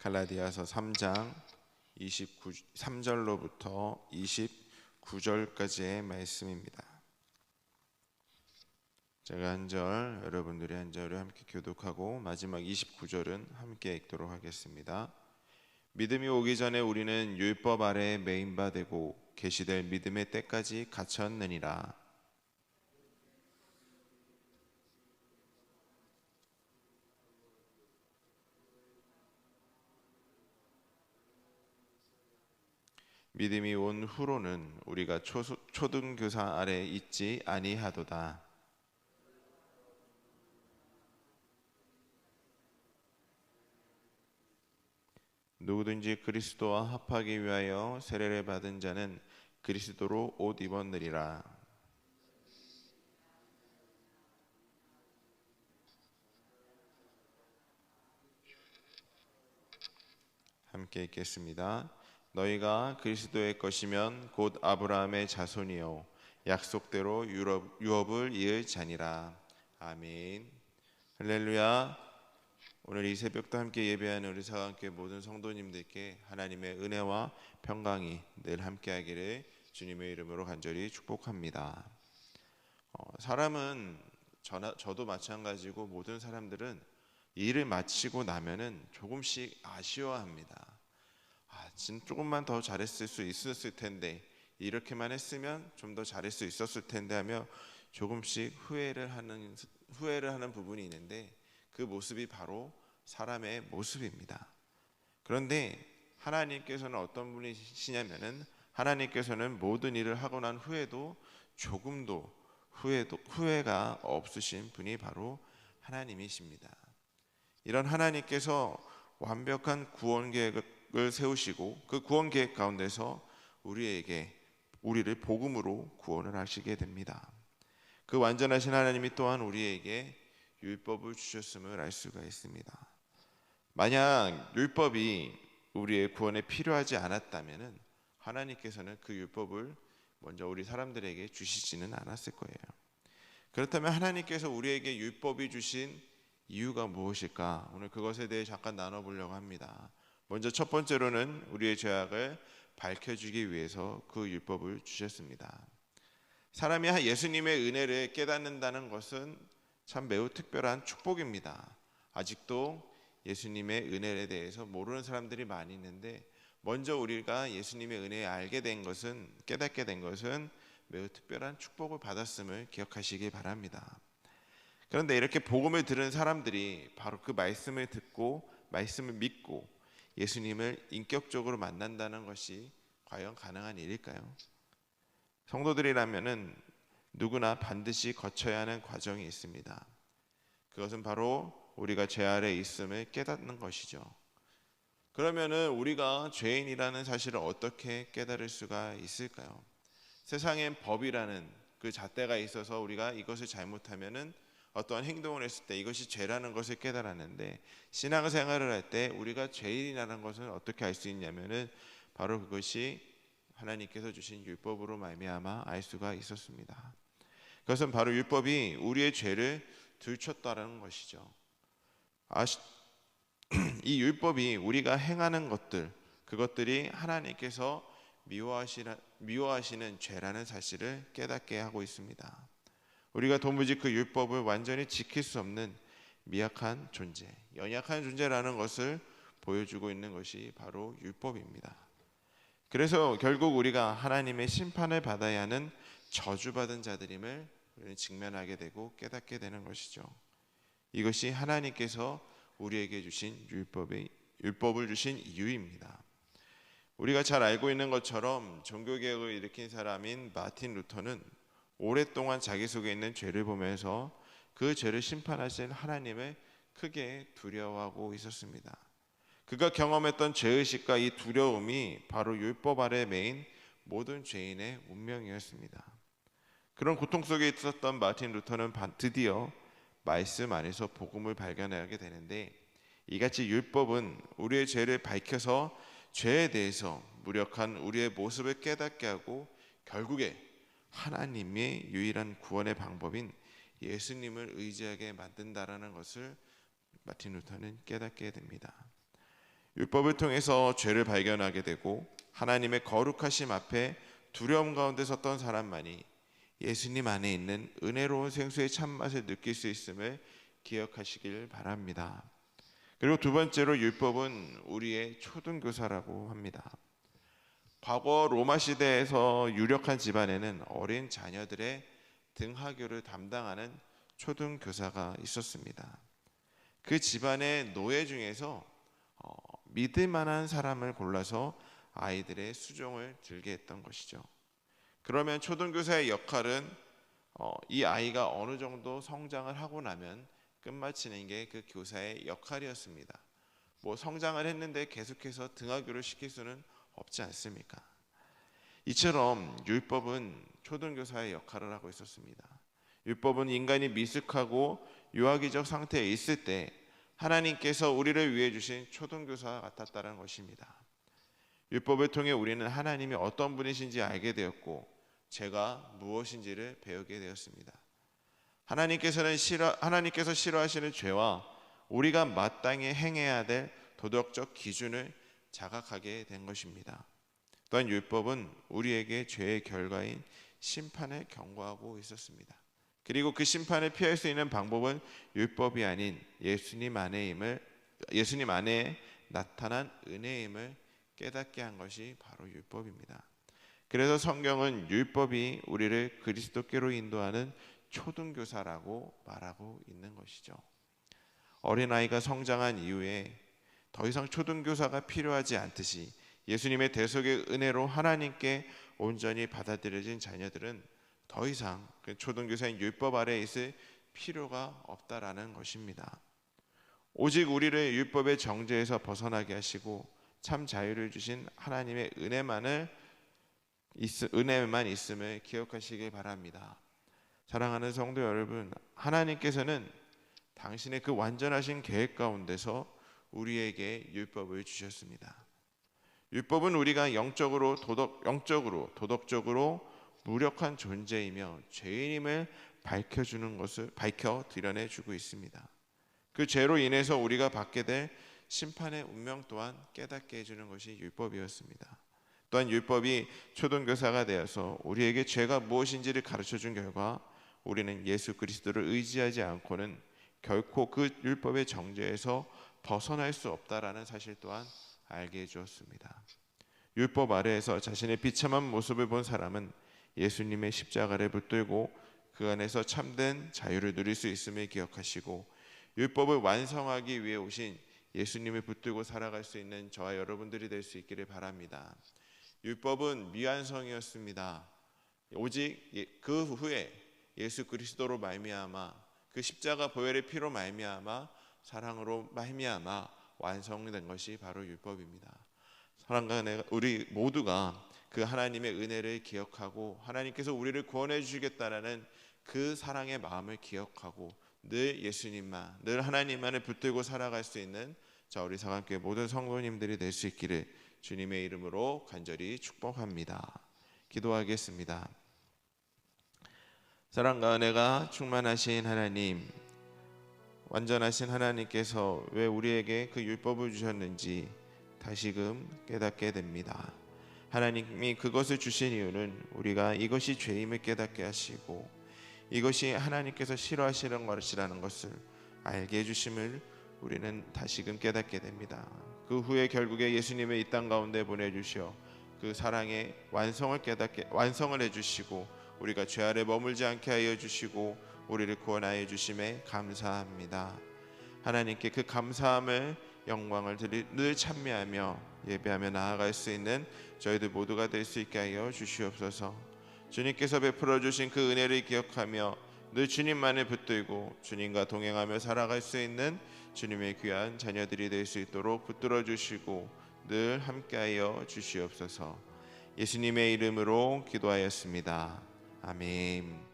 갈라디아서 3장 23절로부터 29절까지의 말씀입니다. 제가 한 절, 여러분들이 한 절을 함께 교독하고 마지막 29절은 함께 읽도록 하겠습니다. 믿음이 오기 전에 우리는 율법 아래에 매인 바 되고 계시될 믿음의 때까지 갇혔느니라. 믿음이 온 후로는 우리가 초등교사 아래 있지 아니하도다. 누구든지 그리스도와 합하기 위하여 세례를 받은 자는 그리스도로 옷 입었느니라. 함께 읽겠습니다. 너희가 그리스도의 것이면 곧 아브라함의 자손이요 약속대로 유업을 이을 자니라. 아멘. 할렐루야. 오늘 이 새벽도 함께 예배하는 우리 사랑교회 모든 성도님들께 하나님의 은혜와 평강이 늘 함께하기를 주님의 이름으로 간절히 축복합니다. 사람은 저도 마찬가지고 모든 사람들은 일을 마치고 나면은 조금씩 아쉬워합니다. 조금만 더 잘했을 수 있었을 텐데, 이렇게만 했으면 좀 더 잘할 수 있었을 텐데 하며 조금씩 후회를 하는 부분이 있는데, 그 모습이 바로 사람의 모습입니다. 그런데 하나님께서는 어떤 분이시냐면은, 하나님께서는 모든 일을 하고 난 후에도 조금도 후회가 없으신 분이 바로 하나님이십니다. 이런 하나님께서 완벽한 구원 계획을 세우시고 그 구원 계획 가운데서 우리를 복음으로 구원을 하시게 됩니다. 그 완전하신 하나님이 또한 우리에게 율법을 주셨음을 알 수가 있습니다. 만약 율법이 우리의 구원에 필요하지 않았다면 하나님께서는 그 율법을 먼저 우리 사람들에게 주시지는 않았을 거예요. 그렇다면 하나님께서 우리에게 율법이 주신 이유가 무엇일까? 오늘 그것에 대해 잠깐 나눠보려고 합니다. 먼저 첫 번째로는 우리의 죄악을 밝혀주기 위해서 그 율법을 주셨습니다. 사람이 예수님의 은혜를 깨닫는다는 것은 참 매우 특별한 축복입니다. 아직도 예수님의 은혜에 대해서 모르는 사람들이 많이 있는데, 먼저 우리가 예수님의 은혜를 알게 된 것은, 깨닫게 된 것은 매우 특별한 축복을 받았음을 기억하시기 바랍니다. 그런데 이렇게 복음을 들은 사람들이 바로 그 말씀을 듣고 말씀을 믿고 예수님을 인격적으로 만난다는 것이 과연 가능한 일일까요? 성도들이라면은 누구나 반드시 거쳐야 하는 과정이 있습니다. 그것은 바로 우리가 죄 아래 있음을 깨닫는 것이죠. 그러면은 우리가 죄인이라는 사실을 어떻게 깨달을 수가 있을까요? 세상엔 법이라는 그 잣대가 있어서 우리가 이것을 잘못하면은 어떠한 행동을 했을 때 이것이 죄라는 것을 깨달았는데, 신앙생활을 할 때 우리가 죄인이라는 것은 어떻게 알 수 있냐면은 바로 그것이 하나님께서 주신 율법으로 말미암아 알 수가 있었습니다. 그것은 바로 율법이 우리의 죄를 들췄다라는 것이죠. 이 율법이 우리가 행하는 것들, 그것들이 하나님께서 미워하시는 죄라는 사실을 깨닫게 하고 있습니다. 우리가 도무지 그 율법을 완전히 지킬 수 없는 미약한 존재, 연약한 존재라는 것을 보여주고 있는 것이 바로 율법입니다. 그래서 결국 우리가 하나님의 심판을 받아야 하는 저주받은 자들임을 직면하게 되고 깨닫게 되는 것이죠. 이것이 하나님께서 우리에게 주신 율법을 주신 이유입니다. 우리가 잘 알고 있는 것처럼 종교개혁을 일으킨 사람인 마틴 루터는 오랫동안 자기 속에 있는 죄를 보면서 그 죄를 심판하신 하나님을 크게 두려워하고 있었습니다. 그가 경험했던 죄의식과 이 두려움이 바로 율법 아래 매인 모든 죄인의 운명이었습니다. 그런 고통 속에 있었던 마틴 루터는 드디어 말씀 안에서 복음을 발견하게 되는데, 이같이 율법은 우리의 죄를 밝혀서 죄에 대해서 무력한 우리의 모습을 깨닫게 하고 결국에 하나님의 유일한 구원의 방법인 예수님을 의지하게 만든다라는 것을 마틴 루터는 깨닫게 됩니다. 율법을 통해서 죄를 발견하게 되고 하나님의 거룩하심 앞에 두려움 가운데 섰던 사람만이 예수님 안에 있는 은혜로운 생수의 참맛을 느낄 수 있음을 기억하시길 바랍니다. 그리고 두 번째로 율법은 우리의 초등교사라고 합니다. 과거 로마 시대에서 유력한 집안에는 어린 자녀들의 등하교를 담당하는 초등교사가 있었습니다. 그 집안의 노예 중에서 믿을 만한 사람을 골라서 아이들의 수종을 들게 했던 것이죠. 그러면 초등교사의 역할은 이 아이가 어느 정도 성장을 하고 나면 끝마치는 게 그 교사의 역할이었습니다. 성장을 했는데 계속해서 등하교를 시킬 수는 없지 않습니까? 이처럼 율법은 초등교사의 역할을 하고 있었습니다. 율법은 인간이 미숙하고 유아기적 상태에 있을 때 하나님께서 우리를 위해 주신 초등교사와 같았다는 것입니다. 율법을 통해 우리는 하나님이 어떤 분이신지 알게 되었고 죄가 무엇인지를 배우게 되었습니다. 하나님께서 싫어하시는 죄와 우리가 마땅히 행해야 될 도덕적 기준을 자각하게 된 것입니다. 또한 율법은 우리에게 죄의 결과인 심판을 경고하고 있었습니다. 그리고 그 심판을 피할 수 있는 방법은 율법이 아닌 예수님 안에 나타난 은혜임을 깨닫게 한 것이 바로 율법입니다. 그래서 성경은 율법이 우리를 그리스도께로 인도하는 초등교사라고 말하고 있는 것이죠. 어린아이가 성장한 이후에 더 이상 초등교사가 필요하지 않듯이 예수님의 대속의 은혜로 하나님께 온전히 받아들여진 자녀들은 더 이상 그 초등교사인 율법 아래에 있을 필요가 없다라는 것입니다. 오직 우리를 율법의 정죄에서 벗어나게 하시고 참 자유를 주신 하나님의 은혜만 있음을 기억하시길 바랍니다. 사랑하는 성도 여러분, 하나님께서는 당신의 그 완전하신 계획 가운데서 우리에게 율법을 주셨습니다. 율법은 우리가 영적으로 도덕적으로 무력한 존재이며 죄인임을 밝혀 드러내주고 있습니다. 그 죄로 인해서 우리가 받게 될 심판의 운명 또한 깨닫게 해주는 것이 율법이었습니다. 또한 율법이 초등교사가 되어서 우리에게 죄가 무엇인지를 가르쳐준 결과 우리는 예수 그리스도를 의지하지 않고는 결코 그 율법의 정죄에서 벗어날 수 없다라는 사실 또한 알게 해주었습니다. 율법 아래에서 자신의 비참한 모습을 본 사람은 예수님의 십자가를 붙들고 그 안에서 참된 자유를 누릴 수 있음을 기억하시고 율법을 완성하기 위해 오신 예수님을 붙들고 살아갈 수 있는 저와 여러분들이 될 수 있기를 바랍니다. 율법은 미완성이었습니다. 오직 그 후에 예수 그리스도로 말미암아 그 십자가 보혈의 피로 말미암아 사랑으로 말미암아 완성된 것이 바로 율법입니다. 사랑하는 우리 모두가 그 하나님의 은혜를 기억하고 하나님께서 우리를 구원해 주시겠다라는 그 사랑의 마음을 기억하고 늘 예수님만, 늘 하나님만을 붙들고 살아갈 수 있는 우리 사랑교회 모든 성도님들이 될 수 있기를 주님의 이름으로 간절히 축복합니다. 기도하겠습니다. 사랑과 은혜가 충만하신 하나님, 완전하신 하나님께서 왜 우리에게 그 율법을 주셨는지 다시금 깨닫게 됩니다. 하나님이 그것을 주신 이유는 우리가 이것이 죄임을 깨닫게 하시고 이것이 하나님께서 싫어하시는 것이라는 것을 알게 해주심을 우리는 다시금 깨닫게 됩니다. 그 후에 결국에 예수님을 이 땅 가운데 보내주시어 그 사랑의 완성을 해주시고 우리가 죄 아래 머물지 않게 하여 주시고 우리를 구원하여 주심에 감사합니다. 하나님께 그 감사함을 영광을 늘 찬미하며 예배하며 나아갈 수 있는 저희들 모두가 될 수 있게 하여 주시옵소서. 주님께서 베풀어 주신 그 은혜를 기억하며 늘 주님만을 붙들고 주님과 동행하며 살아갈 수 있는 주님의 귀한 자녀들이 될 수 있도록 붙들어 주시고 늘 함께하여 주시옵소서. 예수님의 이름으로 기도하였습니다. 아멘.